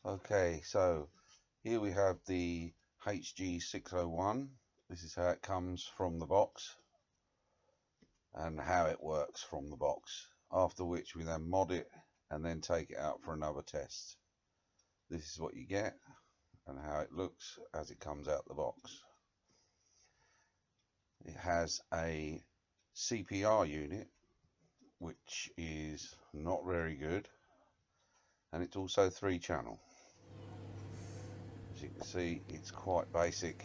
Okay, so here we have the HG601. This is how it comes from the box and how it works from the box. After which we then mod it and then take it out for another test. This is what you get and how it looks as it comes out the box. It has a CPR unit, which is not very good, and it's also 3-channel. As you can see, it's quite basic.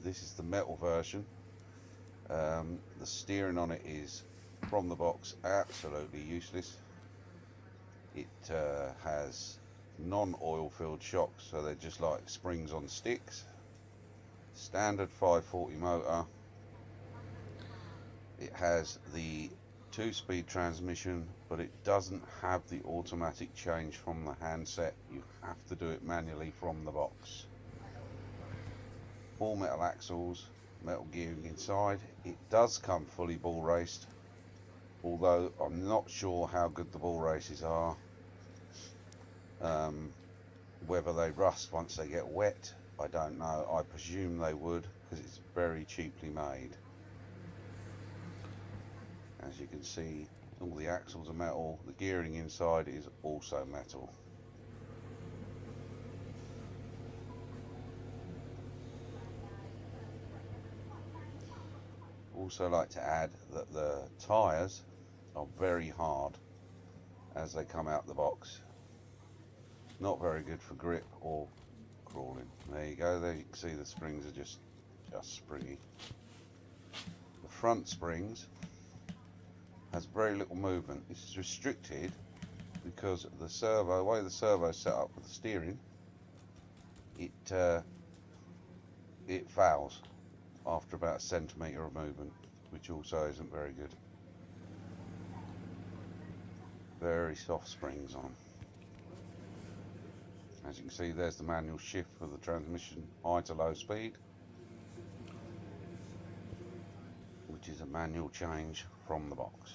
This is the metal version. The steering on it is, from the box, absolutely useless. It has non-oil filled shocks, so they're just like springs on sticks. Standard 540 motor. It has the 2-speed transmission, but it doesn't have the automatic change from the handset. You have to do it manually from the box. All metal axles, metal gearing inside. It does come fully ball raced, although I'm not sure how good the ball races are. Whether they rust once they get wet, I don't know. I presume they would, because it's very cheaply made. As you can see, all the axles are metal. The gearing inside is also metal. Also like to add that the tyres are very hard as they come out the box. Not very good for grip or crawling. There you go. There you can see the springs are just springy. The front springs has very little movement. This is restricted because the servo, the way the servo is set up with the steering, it fouls after about a centimetre of movement, which also isn't very good. Very soft springs on. As you can see, there's the manual shift for the transmission, high to low speed, which is a manual change from the box.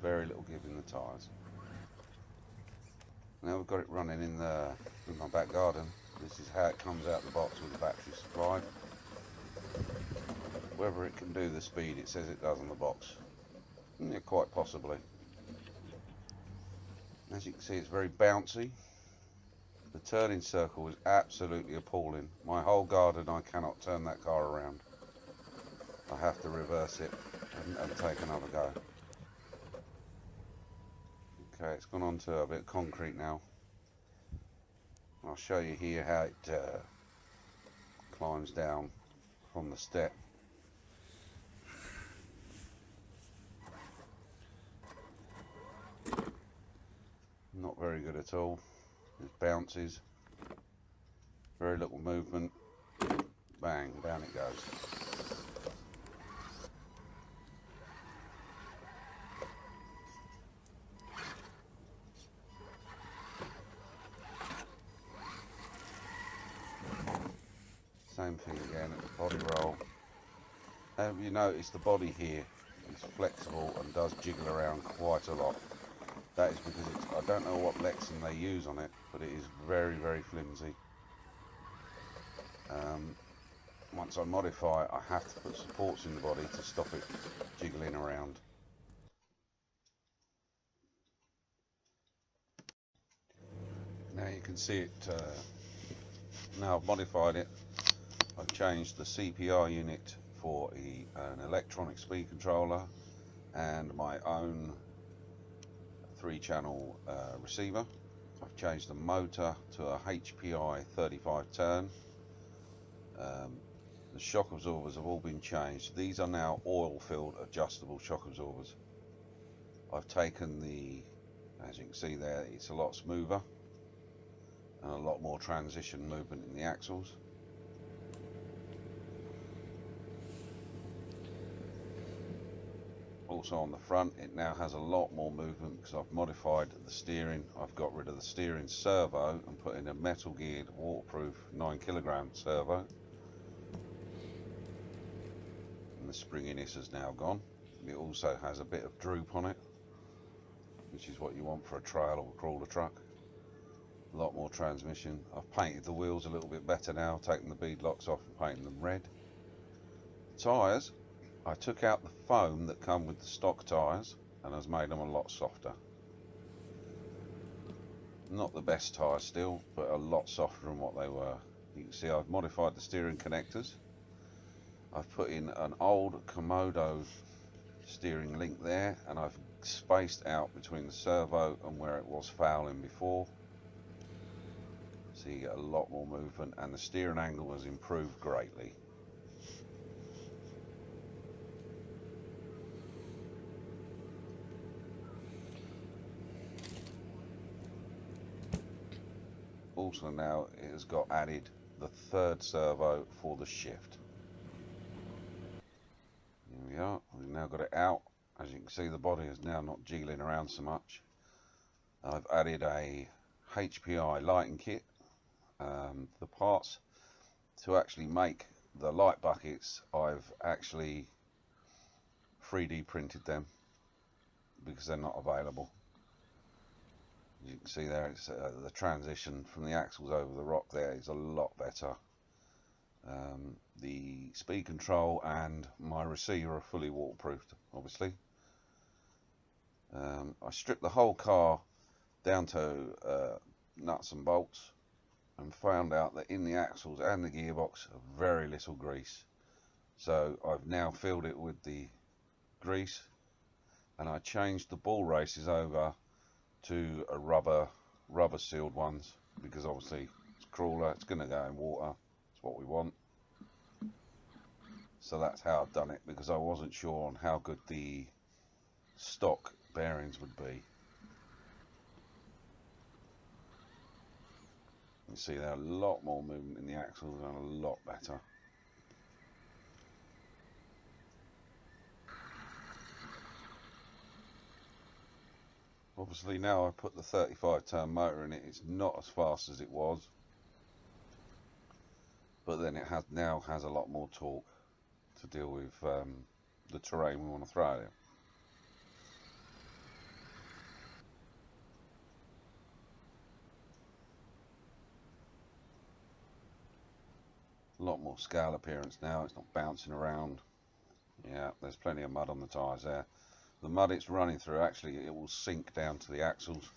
Very little give in the tyres. Now we've got it running in my back garden. This is how it comes out the box with the battery supplied. Whether it can do the speed it says it does on the box, yeah, quite possibly. As you can see, it's very bouncy. The turning circle is absolutely appalling. My whole garden, I cannot turn that car around. I have to reverse it and take another go. Okay, it's gone on to a bit of concrete now. I'll show you here how it climbs down from the step. Not very good at all. It bounces. Very little movement. Bang, down it goes. Same thing again at the body roll. Have you noticed the body here is flexible and does jiggle around quite a lot? That is because I don't know what Lexan they use on it, but it is very, very flimsy. Once I modify it, I have to put supports in the body to stop it jiggling around. Now you can see it, now I've modified it. I've changed the CPR unit for an electronic speed controller and my own 3-channel receiver. I've changed the motor to a HPI 35 turn. The shock absorbers have all been changed. These are now oil-filled adjustable shock absorbers. I've taken as you can see there, it's a lot smoother. and a lot more transition movement in the axles. Also on the front, it now has a lot more movement because I've modified the steering. I've got rid of the steering servo and put in a metal geared waterproof 9kg servo, and the springiness has now gone. It also has a bit of droop on it, which is what you want for a trail or a crawler truck. A lot more transmission. I've painted the wheels a little bit better now, taken the bead locks off and painted them red. Tyres, I took out the foam that come with the stock tyres and has made them a lot softer. Not the best tyres still, but a lot softer than what they were. You can see I've modified the steering connectors. I've put in an old Komodo steering link there, and I've spaced out between the servo and where it was fouling before. So you get a lot more movement, and the steering angle has improved greatly. Also now it has got added the third servo for the shift. Here we are, we've now got it out. As you can see, the body is now not jiggling around so much. I've added a HPI lighting kit. The parts to actually make the light buckets, I've actually 3D printed them because they're not available. As you can see there, it's the transition from the axles over the rock there is a lot better. The speed control and my receiver are fully waterproofed, obviously. I stripped the whole car down to nuts and bolts and found out that in the axles and the gearbox very little grease. So I've now filled it with the grease, and I changed the ball races over to a rubber sealed ones because obviously it's crawler, it's going to go in water, it's what we want. So that's how I've done it, because I wasn't sure on how good the stock bearings would be. You see there, a lot more movement in the axles and a lot better. Obviously now I put the 35-turn motor in it, it's not as fast as it was, but then it now has a lot more torque to deal with the terrain we want to throw at it. A lot more scale appearance now, it's not bouncing around. Yeah, there's plenty of mud on the tyres there. The mud it's running through, actually it will sink down to the axles.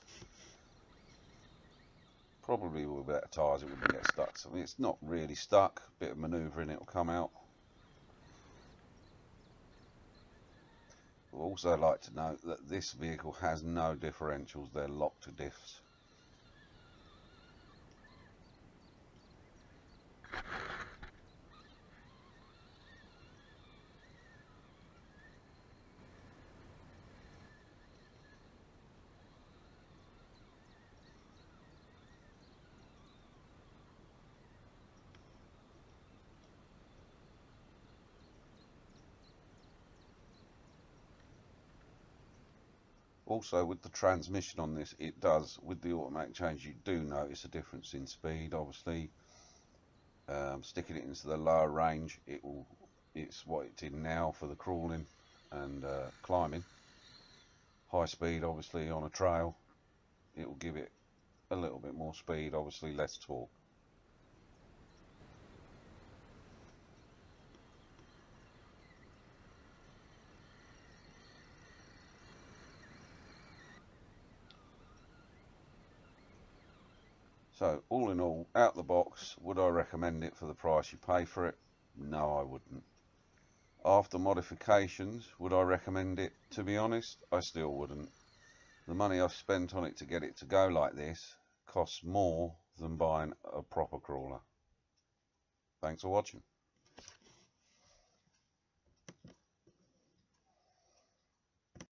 Probably with better tyres it wouldn't get stuck. So, I mean, it's not really stuck, a bit of manoeuvring it will come out. I'd also like to note that this vehicle has no differentials, they're locked to diffs. Also with the transmission on this, it does, with the automatic change, you do notice a difference in speed. Obviously sticking it into the lower range, it's what it's in now for the crawling and climbing. High speed obviously on a trail, it will give it a little bit more speed, obviously less torque. So all in all, out the box, would I recommend it for the price you pay for it? No, I wouldn't. After modifications, would I recommend it? To be honest, I still wouldn't. The money I've spent on it to get it to go like this costs more than buying a proper crawler. Thanks for watching.